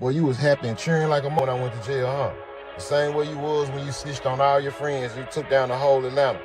Boy, you was happy and cheering like a when I went to jail, huh? The same way you was when you snitched on all your friends. You took down the whole Atlanta.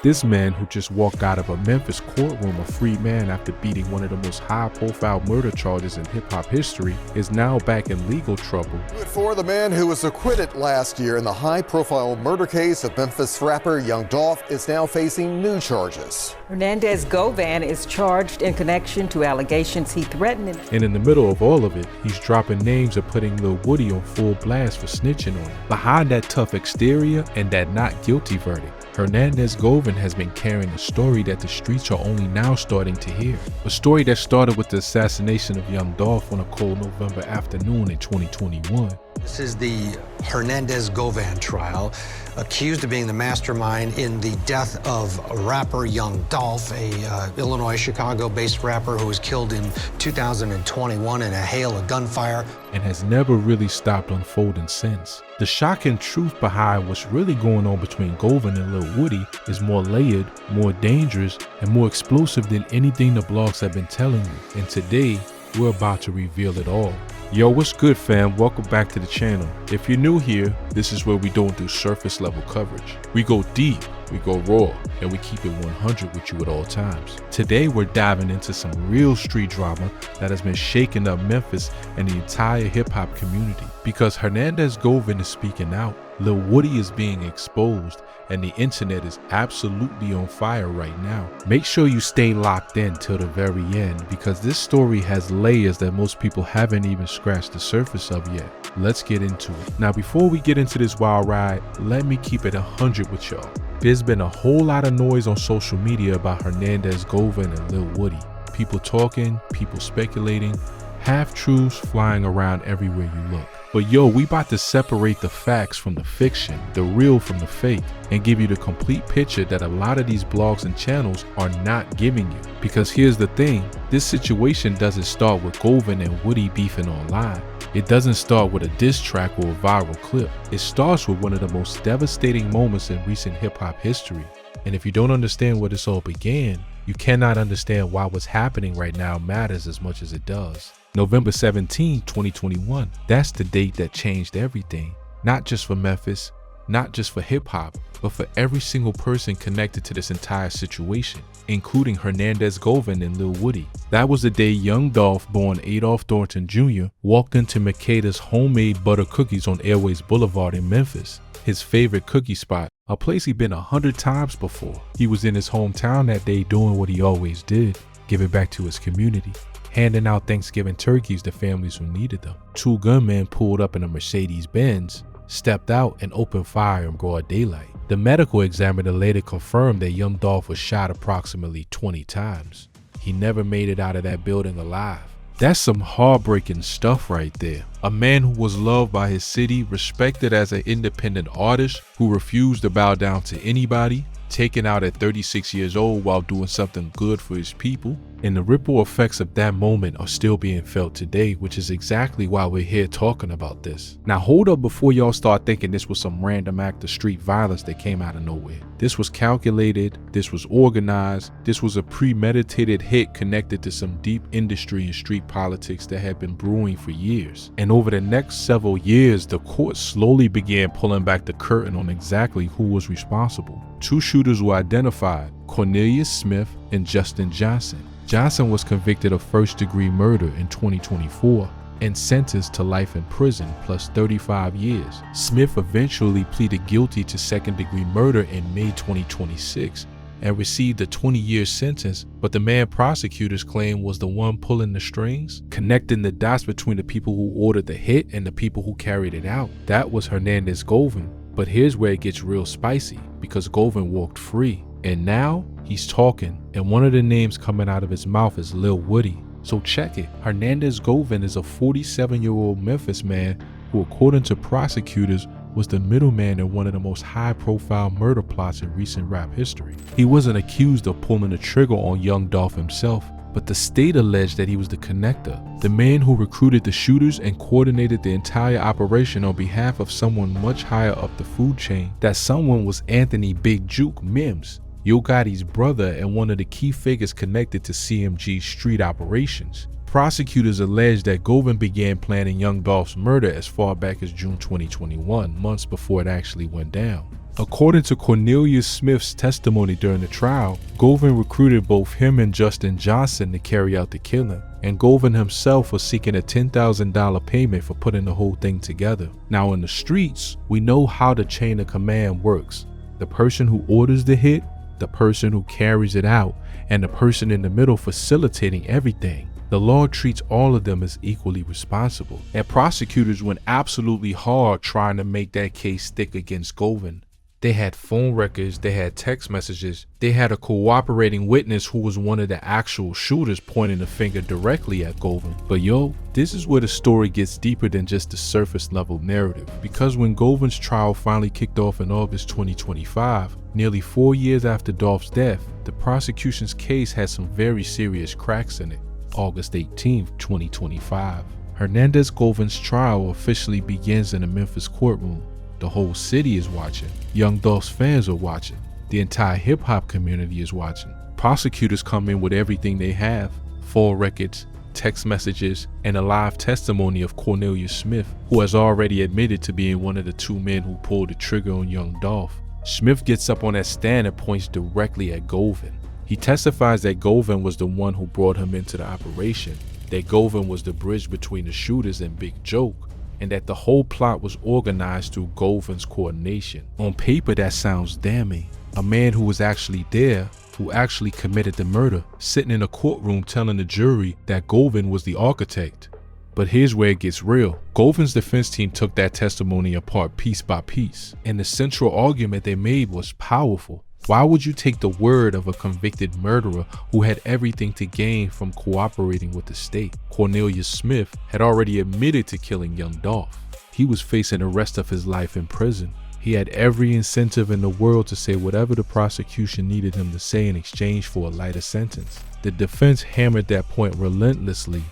This man who just walked out of a Memphis courtroom a free man after beating one of the most high-profile murder charges in hip-hop history is now back in legal trouble. For the man who was acquitted last year in the high-profile murder case of Memphis rapper Young Dolph is now facing new charges. Hernandez Govan is charged in connection to allegations he threatened. And in the middle of all of it, he's dropping names and putting Lil Woody on full blast for snitching on him. Behind that tough exterior and that not guilty verdict, Hernandez Govan has been carrying a story that the streets are only now starting to hear. A story that started with the assassination of Young Dolph on a cold November afternoon in 2021. This is the Hernandez Govan trial, accused of being the mastermind in the death of rapper Young Dolph, a Illinois, Chicago-based rapper who was killed in 2021 in a hail of gunfire. And has never really stopped unfolding since. The shocking truth behind what's really going on between Govan and Lil Woody is more layered, more dangerous, and more explosive than anything the blogs have been telling you. And today, we're about to reveal it all. Yo, what's good, fam? Welcome back to the channel. If you're new here, this is where we don't do surface level coverage. We go deep, we go raw, and we keep it 100 with you at all times. Today, we're diving into some real street drama that has been shaking up Memphis and the entire hip-hop community. Because Hernandez Govan is speaking out, Lil Woody is being exposed, and the internet is absolutely on fire right now. Make sure you stay locked in till the very end, because this story has layers that most people haven't even scratched the surface of yet. Let's get into it. Now, before we get into this wild ride, let me keep it 100 with y'all. There's been a whole lot of noise on social media about Hernandez Govan and Lil Woody. People talking, people speculating, half-truths flying around everywhere you look. But yo, we about to separate the facts from the fiction, the real from the fake, and give you the complete picture that a lot of these blogs and channels are not giving you. Because here's the thing, this situation doesn't start with Govan and Woody beefing online. It doesn't start with a diss track or a viral clip. It starts with one of the most devastating moments in recent hip-hop history. And if you don't understand where this all began, you cannot understand why what's happening right now matters as much as it does. November 17, 2021, that's the date that changed everything. Not just for Memphis, not just for hip-hop, but for every single person connected to this entire situation, including Hernandez Govan and Lil Woody. That was the day Young Dolph, born Adolph Thornton Jr., walked into Makeda's homemade butter cookies on Airways Boulevard in Memphis, his favorite cookie spot, a place he'd been 100 times before. He was in his hometown that day doing what he always did, giving back to his community, handing out Thanksgiving turkeys to families who needed them. Two gunmen pulled up in a Mercedes-Benz, stepped out, and opened fire in broad daylight. The medical examiner later confirmed that Young Dolph was shot approximately 20 times. He never made it out of that building alive. That's some heartbreaking stuff right there. A man who was loved by his city, respected as an independent artist, who refused to bow down to anybody, taken out at 36 years old while doing something good for his people. And the ripple effects of that moment are still being felt today, which is exactly why we're here talking about this. Now hold up before y'all start thinking this was some random act of street violence that came out of nowhere. This was calculated, this was organized, this was a premeditated hit connected to some deep industry and street politics that had been brewing for years. And over the next several years, the court slowly began pulling back the curtain on exactly who was responsible. Two shooters were identified, Cornelius Smith and Justin Johnson. Johnson was convicted of first-degree murder in 2024 and sentenced to life in prison plus 35 years. Smith eventually pleaded guilty to second-degree murder in May 2026 and received a 20-year sentence, but the man prosecutors claim was the one pulling the strings, connecting the dots between the people who ordered the hit and the people who carried it out. That was Hernandez Govan. But here's where it gets real spicy, because Govan walked free. And now, he's talking, and one of the names coming out of his mouth is Lil Woody. So check it, Hernandez Govan is a 47-year-old Memphis man who, according to prosecutors, was the middleman in one of the most high-profile murder plots in recent rap history. He wasn't accused of pulling the trigger on Young Dolph himself, but the state alleged that he was the connector, the man who recruited the shooters and coordinated the entire operation on behalf of someone much higher up the food chain. That someone was Anthony Big Juke Mims, Yo Gotti's brother and one of the key figures connected to CMG's street operations. Prosecutors allege that Govan began planning Young Dolph's murder as far back as June 2021, months before it actually went down. According to Cornelius Smith's testimony during the trial, Govan recruited both him and Justin Johnson to carry out the killing, and Govan himself was seeking a $10,000 payment for putting the whole thing together. Now in the streets, we know how the chain of command works. The person who orders the hit, the person who carries it out, and the person in the middle facilitating everything. The law treats all of them as equally responsible, and prosecutors went absolutely hard trying to make that case stick against Govan. They had phone records, they had text messages, they had a cooperating witness who was one of the actual shooters pointing the finger directly at Govan. But yo, this is where the story gets deeper than just the surface level narrative. Because when Govan's trial finally kicked off in August 2025, nearly 4 years after Dolph's death, the prosecution's case had some very serious cracks in it. August 18, 2025. Hernandez Govan's trial officially begins in a Memphis courtroom. The whole city is watching. Young Dolph's fans are watching. The entire hip-hop community is watching. Prosecutors come in with everything they have. Phone records, text messages, and a live testimony of Cornelius Smith, who has already admitted to being one of the two men who pulled the trigger on Young Dolph. Smith gets up on that stand and points directly at Govan. He testifies that Govan was the one who brought him into the operation, that Govan was the bridge between the shooters and Big Joke, and that the whole plot was organized through Govan's coordination. On paper, that sounds damning. A man who was actually there, who actually committed the murder, sitting in a courtroom telling the jury that Govan was the architect. But here's where it gets real. Govan's defense team took that testimony apart piece by piece, and the central argument they made was powerful. Why would you take the word of a convicted murderer who had everything to gain from cooperating with the state? Cornelius Smith had already admitted to killing Young Dolph. He was facing the rest of his life in prison. He had every incentive in the world to say whatever the prosecution needed him to say in exchange for a lighter sentence. The defense hammered that point relentlessly,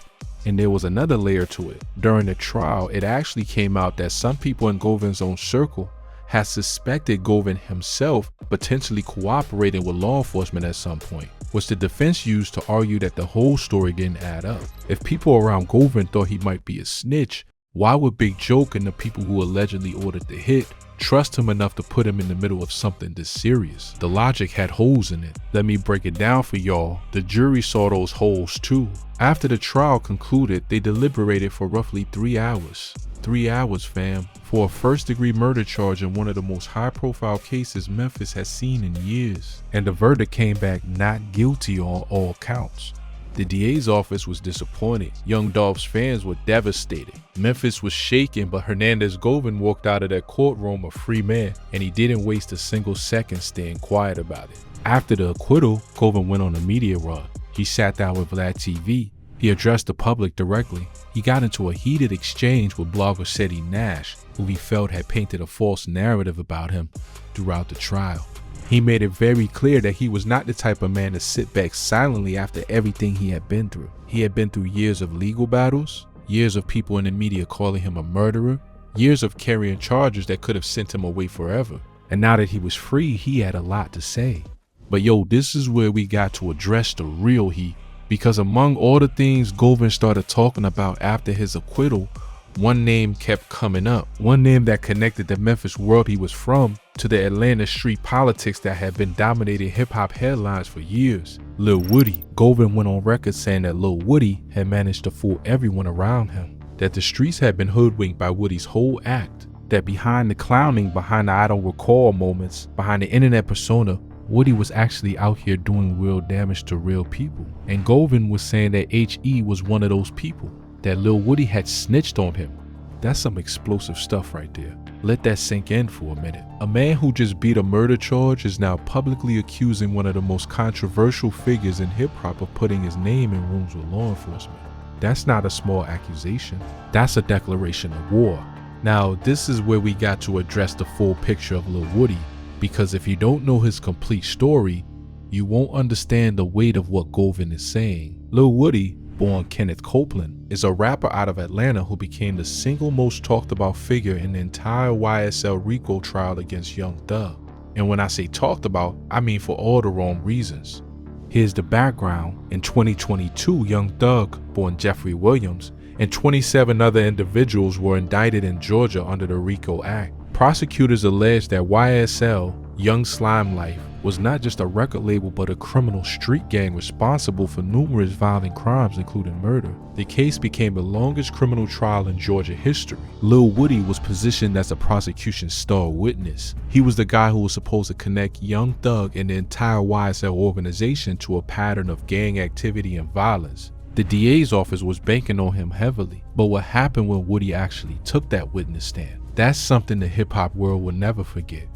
and there was another layer to it. During the trial, it actually came out that some people in Govan's own circle had suspected Govan himself potentially cooperating with law enforcement at some point, which the defense used to argue that the whole story didn't add up. If people around Govan thought he might be a snitch, why would Big Joke and the people who allegedly ordered the hit trust him enough to put him in the middle of something this serious? The logic had holes in it. Let me break it down for y'all. The jury saw those holes too. After the trial concluded, they deliberated for roughly 3 hours. 3 hours, fam, for a first-degree murder charge in one of the most high-profile cases Memphis has seen in years. And the verdict came back not guilty on all counts. The DA's office was disappointed. Young Dolph's fans were devastated. Memphis was shaken, but Hernandez Govan walked out of that courtroom a free man, and he didn't waste a single second staying quiet about it. After the acquittal, Govan went on a media run. He sat down with Vlad TV. He addressed the public directly. He got into a heated exchange with blogger Seti Nash, who he felt had painted a false narrative about him throughout the trial. He made it very clear that he was not the type of man to sit back silently after everything he had been through. He had been through years of legal battles, years of people in the media calling him a murderer, years of carrying charges that could have sent him away forever. And now that he was free, he had a lot to say. But yo, this is where we got to address the real heat. Because among all the things Govan started talking about after his acquittal, one name kept coming up. One name that connected the Memphis world he was from to the Atlanta street politics that had been dominating hip-hop headlines for years. Lil Woody. Govan went on record saying that Lil Woody had managed to fool everyone around him. That the streets had been hoodwinked by Woody's whole act. That behind the clowning, behind the I don't recall moments, behind the internet persona, Woody was actually out here doing real damage to real people. And Govan was saying that H.E. was one of those people. That Lil Woody had snitched on him. That's some explosive stuff right there. Let that sink in for a minute. A man who just beat a murder charge is now publicly accusing one of the most controversial figures in hip-hop of putting his name in rooms with law enforcement. That's not a small accusation. That's a declaration of war. Now, this is where we got to address the full picture of Lil Woody, because if you don't know his complete story, you won't understand the weight of what Govan is saying. Lil Woody, born Kenneth Copeland, is a rapper out of Atlanta who became the single most talked about figure in the entire YSL RICO trial against Young Dolph. And when I say talked about, I mean for all the wrong reasons. Here's the background. In 2022, Young Thug, born Jeffrey Williams, and 27 other individuals were indicted in Georgia under the RICO Act. Prosecutors alleged that YSL, Young Slime Life, was not just a record label but a criminal street gang responsible for numerous violent crimes including murder. The case became the longest criminal trial in Georgia history. Lil Woody was positioned as the prosecution's star witness. He was the guy who was supposed to connect Young Thug and the entire YSL organization to a pattern of gang activity and violence. The DA's office was banking on him heavily, but what happened when Woody actually took that witness stand? That's something the hip-hop world will never forget.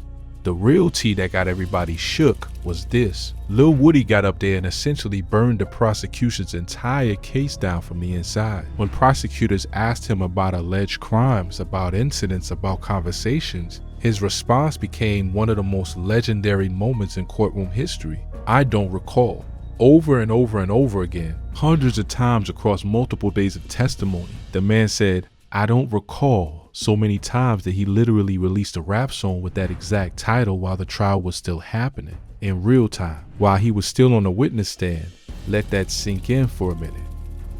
The real tea that got everybody shook was this. Lil Woody got up there and essentially burned the prosecution's entire case down from the inside. When prosecutors asked him about alleged crimes, about incidents, about conversations, his response became one of the most legendary moments in courtroom history. I don't recall. Over and over and over again, hundreds of times across multiple days of testimony, the man said, I don't recall, so many times that he literally released a rap song with that exact title while the trial was still happening, in real time, while he was still on the witness stand. Let that sink in for a minute.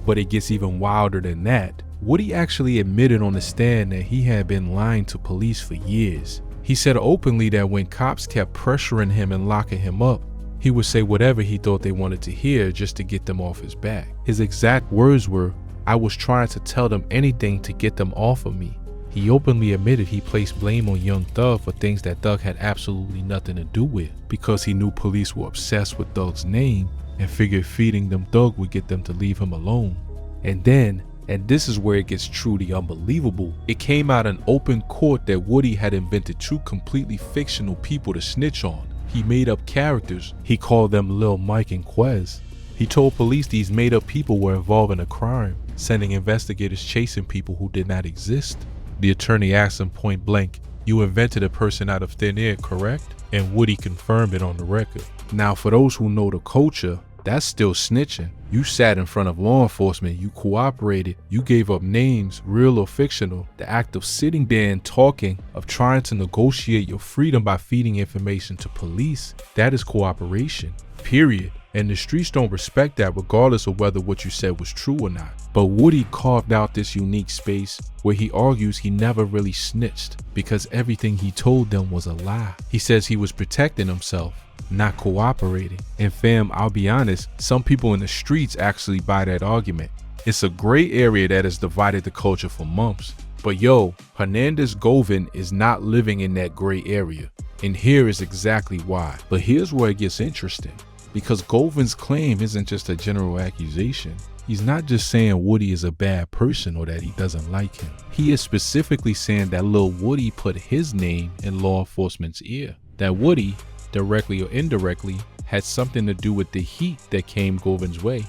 But it gets even wilder than that. Woody actually admitted on the stand that he had been lying to police for years. He said openly that when cops kept pressuring him and locking him up, he would say whatever he thought they wanted to hear just to get them off his back. His exact words were, I was trying to tell them anything to get them off of me. He openly admitted he placed blame on Young Thug for things that Thug had absolutely nothing to do with, because he knew police were obsessed with Thug's name and figured feeding them Thug would get them to leave him alone. And then, and this is where it gets truly unbelievable, it came out in open court that Woody had invented two completely fictional people to snitch on. He made up characters. He called them Lil Mike and Quez. He told police these made up people were involved in a crime, sending investigators chasing people who did not exist. The attorney asked him point blank, you invented a person out of thin air, correct? And Woody confirmed it on the record. Now for those who know the culture, that's still snitching. You sat in front of law enforcement, you cooperated, you gave up names, real or fictional. The act of sitting there and talking, of trying to negotiate your freedom by feeding information to police, that is cooperation, period. And the streets don't respect that regardless of whether what you said was true or not. But Woody carved out this unique space where he argues he never really snitched because everything he told them was a lie. He says he was protecting himself, not cooperating. And fam, I'll be honest, some people in the streets actually buy that argument. It's a gray area that has divided the culture for months. But yo, Hernandez Govan is not living in that gray area. And here is exactly why. But here's where it gets interesting. Because Govan's claim isn't just a general accusation. He's not just saying Woody is a bad person or that he doesn't like him. He is specifically saying that Lil Woody put his name in law enforcement's ear. That Woody, directly or indirectly, had something to do with the heat that came Govan's way.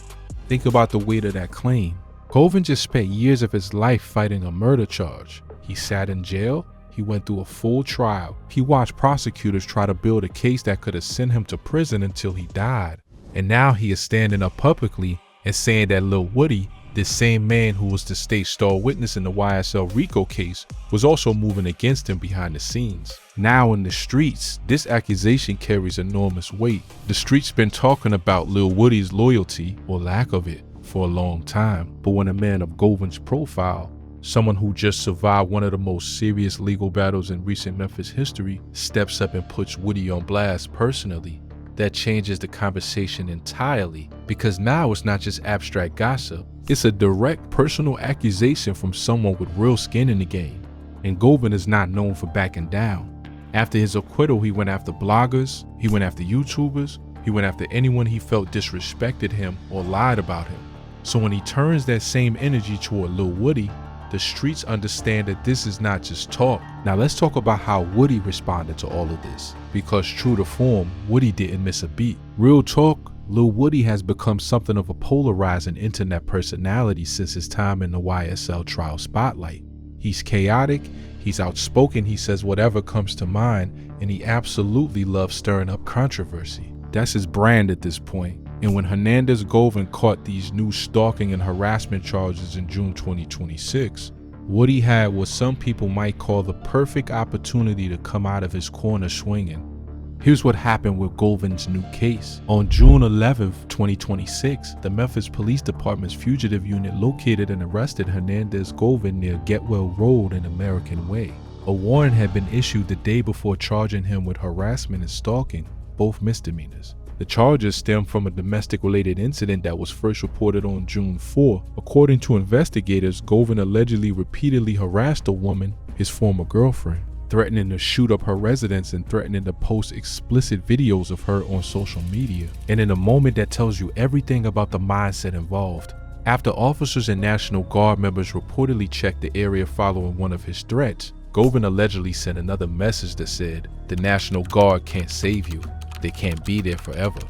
Think about the weight of that claim. Govan just spent years of his life fighting a murder charge. He sat in jail. He went through a full trial. He watched prosecutors try to build a case that could have sent him to prison until he died. And now he is standing up publicly and saying that Lil Woody, this same man who was the state star witness in the YSL RICO case, was also moving against him behind the scenes. Now in the streets, this accusation carries enormous weight. The streets been talking about Lil Woody's loyalty, or lack of it, for a long time. But when a man of Govan's profile, someone who just survived one of the most serious legal battles in recent Memphis history, steps up and puts Woody on blast personally, that changes the conversation entirely, because now it's not just abstract gossip. It's a direct personal accusation from someone with real skin in the game. And Govan is not known for backing down. After his acquittal, he went after bloggers, he went after YouTubers, he went after anyone he felt disrespected him or lied about him. So when he turns that same energy toward Lil Woody, the streets understand that this is not just talk. Now let's talk about how Woody responded to all of this. Because true to form, Woody didn't miss a beat. Real talk, Lil Woody has become something of a polarizing internet personality since his time in the YSL trial spotlight. He's chaotic, he's outspoken, he says whatever comes to mind, and he absolutely loves stirring up controversy. That's his brand at this point. And when Hernandez Govan caught these new stalking and harassment charges in June 2026, Woody had what some people might call the perfect opportunity to come out of his corner swinging. Here's what happened with Govan's new case. On June 11, 2026, the Memphis Police Department's fugitive unit located and arrested Hernandez Govan near Getwell Road in American Way. A warrant had been issued the day before charging him with harassment and stalking, both misdemeanors. The charges stem from a domestic-related incident that was first reported on June 4. According to investigators, Govan allegedly repeatedly harassed a woman, his former girlfriend, threatening to shoot up her residence and threatening to post explicit videos of her on social media. And in a moment that tells you everything about the mindset involved. After officers and National Guard members reportedly checked the area following one of his threats, Govan allegedly sent another message that said, "The National Guard can't save you. They can't be there forever."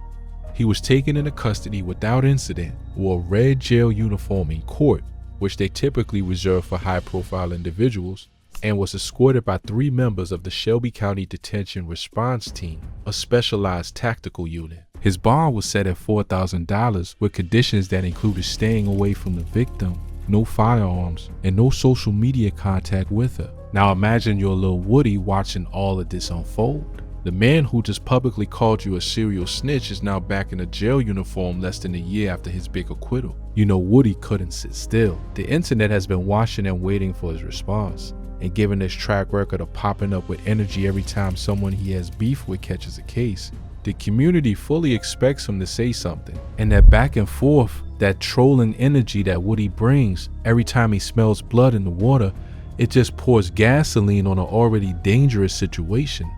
He was taken into custody without incident, wore a red jail uniform in court, which they typically reserve for high-profile individuals, and was escorted by 3 members of the Shelby County Detention Response Team, a specialized tactical unit. His bond was set at $4,000 with conditions that included staying away from the victim, no firearms, and no social media contact with her. Now imagine you're Lil Woody watching all of this unfold. The man who just publicly called you a serial snitch is now back in a jail uniform less than a year after his big acquittal. You know Woody couldn't sit still. The internet has been watching and waiting for his response. And given his track record of popping up with energy every time someone he has beef with catches a case, the community fully expects him to say something. And that back and forth, that trolling energy that Woody brings every time he smells blood in the water, it just pours gasoline on an already dangerous situation.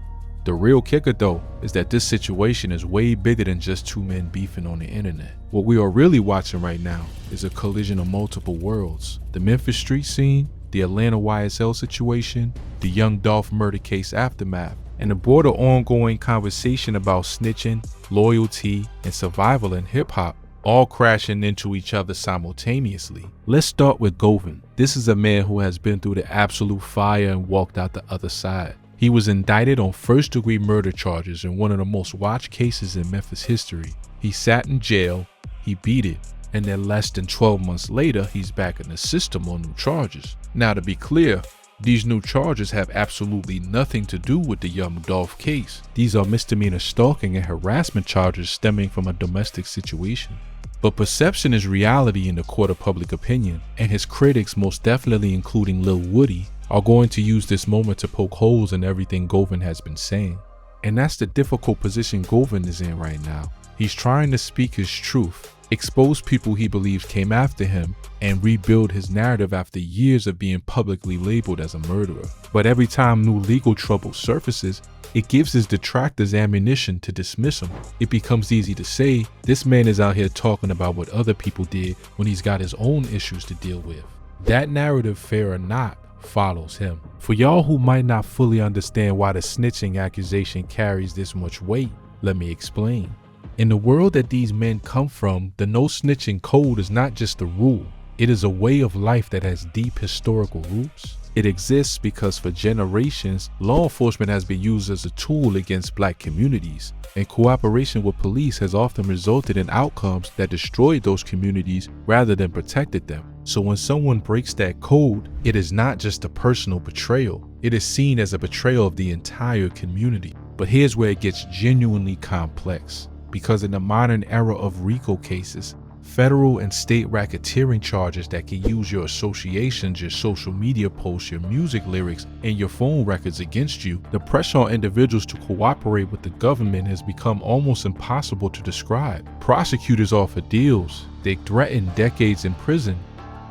The real kicker though is that this situation is way bigger than just 2 men beefing on the internet. What we are really watching right now is a collision of multiple worlds. The Memphis street scene, the Atlanta YSL situation, the Young Dolph murder case aftermath, and the broader ongoing conversation about snitching, loyalty, and survival in hip-hop, all crashing into each other simultaneously. Let's start with Govan. This is a man who has been through the absolute fire and walked out the other side. He was indicted on first-degree murder charges in one of the most watched cases in Memphis history. He sat in jail, he beat it, and then less than 12 months later, he's back in the system on new charges. Now to be clear, these new charges have absolutely nothing to do with the Young Dolph case. These are misdemeanor stalking and harassment charges stemming from a domestic situation. But perception is reality in the court of public opinion, and his critics, most definitely including Lil Woody, are going to use this moment to poke holes in everything Govan has been saying. And that's the difficult position Govan is in right now. He's trying to speak his truth, expose people he believes came after him, and rebuild his narrative after years of being publicly labeled as a murderer. But every time new legal trouble surfaces, it gives his detractors ammunition to dismiss him. It becomes easy to say, this man is out here talking about what other people did when he's got his own issues to deal with. That narrative, fair or not, follows him. For y'all who might not fully understand why the snitching accusation carries this much weight, let me explain. In the world that these men come from, the no snitching code is not just a rule. It is a way of life that has deep historical roots. It exists because for generations, law enforcement has been used as a tool against black communities, and cooperation with police has often resulted in outcomes that destroyed those communities rather than protected them. So when someone breaks that code, it is not just a personal betrayal. It is seen as a betrayal of the entire community. But here's where it gets genuinely complex. Because in the modern era of RICO cases, federal and state racketeering charges that can use your associations, your social media posts, your music lyrics, and your phone records against you, the pressure on individuals to cooperate with the government has become almost impossible to describe. Prosecutors offer deals, they threaten decades in prison,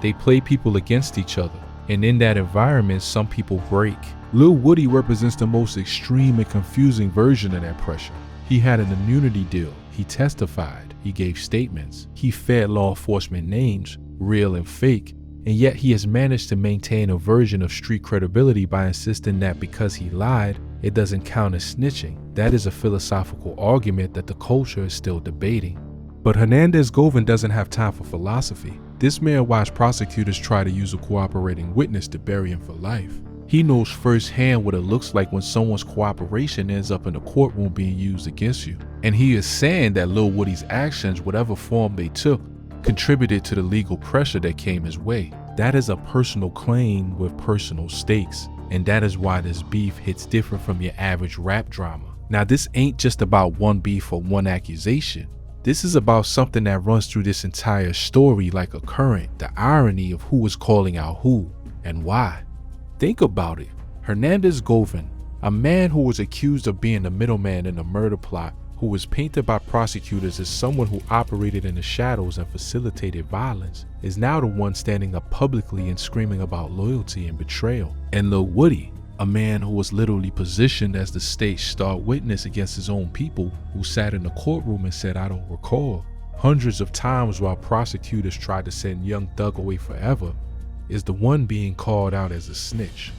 they play people against each other, and in that environment, some people break. Lil Woody represents the most extreme and confusing version of that pressure. He had an immunity deal, he testified, he gave statements, he fed law enforcement names, real and fake, and yet he has managed to maintain a version of street credibility by insisting that because he lied, it doesn't count as snitching. That is a philosophical argument that the culture is still debating. But Hernandez Govan doesn't have time for philosophy. This man watched prosecutors try to use a cooperating witness to bury him for life. He knows firsthand what it looks like when someone's cooperation ends up in the courtroom being used against you. And he is saying that Lil Woody's actions, whatever form they took, contributed to the legal pressure that came his way. That is a personal claim with personal stakes, and that is why this beef hits different from your average rap drama. Now, this ain't just about one beef or one accusation. This is about something that runs through this entire story like a current, the irony of who is calling out who and why. Think about it. Hernandez Govan, a man who was accused of being the middleman in a murder plot, who was painted by prosecutors as someone who operated in the shadows and facilitated violence, is now the one standing up publicly and screaming about loyalty and betrayal. And Lil Woody, a man who was literally positioned as the state's star witness against his own people, who sat in the courtroom and said, "I don't recall," hundreds of times while prosecutors tried to send Young Thug away forever, is the one being called out as a snitch.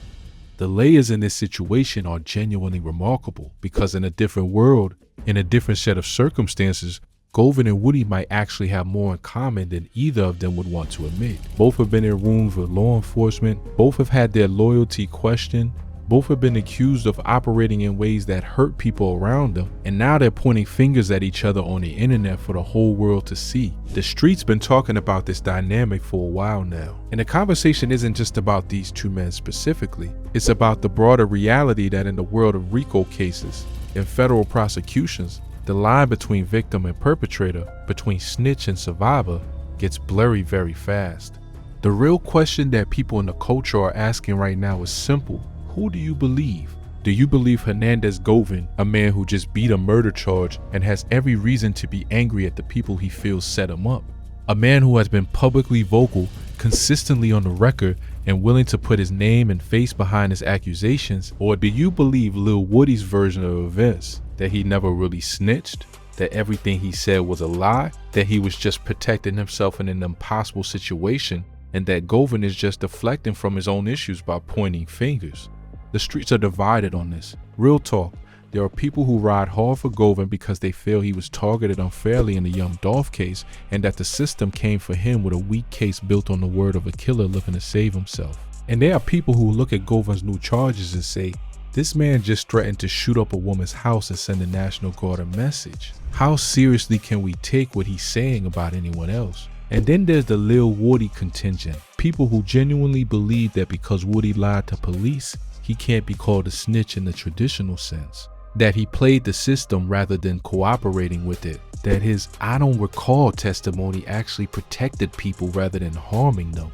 The layers in this situation are genuinely remarkable because in a different world, in a different set of circumstances, Govan and Woody might actually have more in common than either of them would want to admit. Both have been in rooms with law enforcement, both have had their loyalty questioned, both have been accused of operating in ways that hurt people around them, and now they're pointing fingers at each other on the internet for the whole world to see. The street's been talking about this dynamic for a while now, and the conversation isn't just about these two men specifically. It's about the broader reality that in the world of RICO cases and federal prosecutions, the line between victim and perpetrator, between snitch and survivor, gets blurry very fast. The real question that people in the culture are asking right now is simple. Who do you believe? Do you believe Hernandez Govan, a man who just beat a murder charge and has every reason to be angry at the people he feels set him up? A man who has been publicly vocal, consistently on the record, and willing to put his name and face behind his accusations? Or do you believe Lil Woody's version of events, that he never really snitched, that everything he said was a lie, that he was just protecting himself in an impossible situation, and that Govan is just deflecting from his own issues by pointing fingers? The streets are divided on this. Real talk, there are people who ride hard for Govan because they feel he was targeted unfairly in the Young Dolph case and that the system came for him with a weak case built on the word of a killer looking to save himself. And there are people who look at Govan's new charges and say, this man just threatened to shoot up a woman's house and send the National Guard a message. How seriously can we take what he's saying about anyone else? And then there's the Lil Woody contingent, people who genuinely believe that because Woody lied to police, he can't be called a snitch in the traditional sense, that he played the system rather than cooperating with it, that his "I don't recall" testimony actually protected people rather than harming them.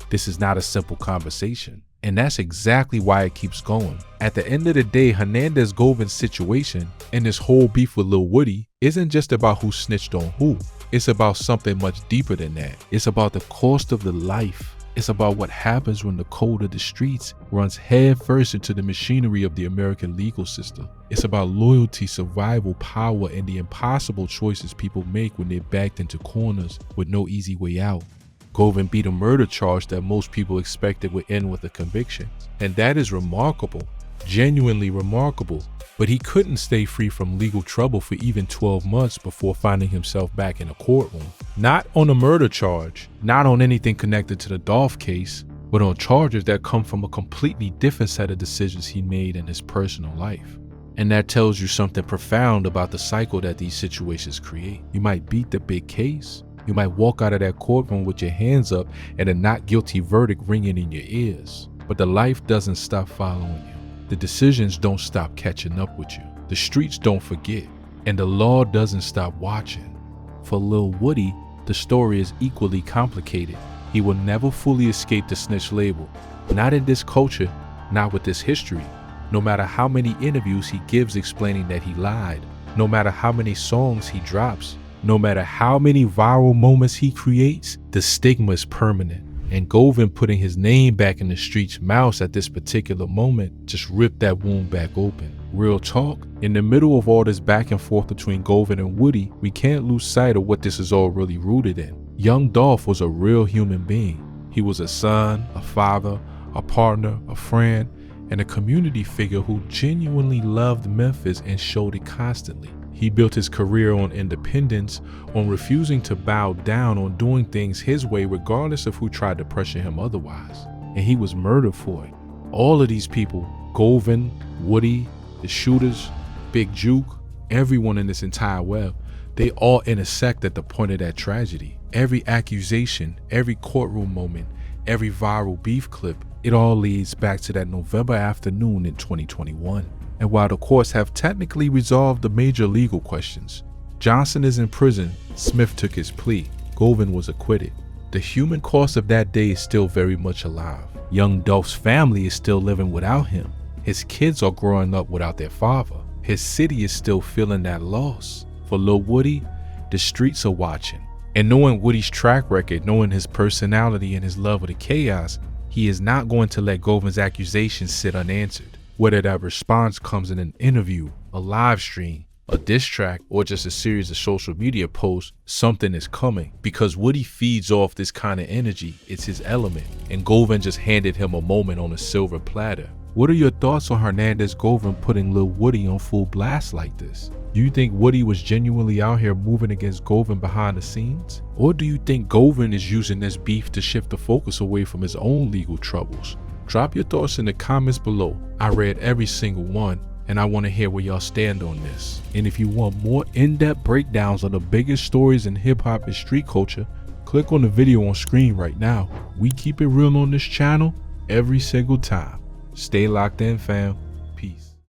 This is not a simple conversation, and that's exactly why it keeps going. At the end of the day, Hernandez Govan's situation and this whole beef with Lil Woody isn't just about who snitched on who. It's about something much deeper than that. It's about the cost of the life. It's about what happens when the code of the streets runs headfirst into the machinery of the American legal system. It's about loyalty, survival, power, and the impossible choices people make when they're backed into corners with no easy way out. Govan beat a murder charge that most people expected would end with a conviction. And that is remarkable, genuinely remarkable. But he couldn't stay free from legal trouble for even 12 months before finding himself back in a courtroom. Not on a murder charge, not on anything connected to the Dolph case, but on charges that come from a completely different set of decisions he made in his personal life. And that tells you something profound about the cycle that these situations create. You might beat the big case. You might walk out of that courtroom with your hands up and a not guilty verdict ringing in your ears. But the life doesn't stop following you. The decisions don't stop catching up with you. The streets don't forget. And the law doesn't stop watching. For Lil Woody, the story is equally complicated. He will never fully escape the snitch label. Not in this culture, not with this history. No matter how many interviews he gives explaining that he lied, no matter how many songs he drops, no matter how many viral moments he creates, the stigma is permanent. And Govan putting his name back in the street's mouth at this particular moment just ripped that wound back open. Real talk, in the middle of all this back and forth between Govan and Woody, we can't lose sight of what this is all really rooted in. Young Dolph was a real human being. He was a son, a father, a partner, a friend, and a community figure who genuinely loved Memphis and showed it constantly. He built his career on independence, on refusing to bow down, on doing things his way regardless of who tried to pressure him otherwise. And he was murdered for it. All of these people, Govan, Woody, the shooters, Big Juke, everyone in this entire web, they all intersect at the point of that tragedy. Every accusation, every courtroom moment, every viral beef clip, it all leads back to that November afternoon in 2021. And while the courts have technically resolved the major legal questions, Johnson is in prison, Smith took his plea, Govan was acquitted. The human cost of that day is still very much alive. Young Dolph's family is still living without him. His kids are growing up without their father. His city is still feeling that loss. For Lil Woody, the streets are watching. And knowing Woody's track record, knowing his personality and his love of the chaos, he is not going to let Govan's accusations sit unanswered. Whether that response comes in an interview, a live stream, a diss track, or just a series of social media posts, something is coming. Because Woody feeds off this kind of energy, it's his element, and Govan just handed him a moment on a silver platter. What are your thoughts on Hernandez Govan putting Lil Woody on full blast like this? Do you think Woody was genuinely out here moving against Govan behind the scenes? Or do you think Govan is using this beef to shift the focus away from his own legal troubles? Drop your thoughts in the comments below. I read every single one, and I want to hear where y'all stand on this. And if you want more in-depth breakdowns of the biggest stories in hip-hop and street culture, click on the video on screen right now. We keep it real on this channel every single time. Stay locked in, fam. Peace.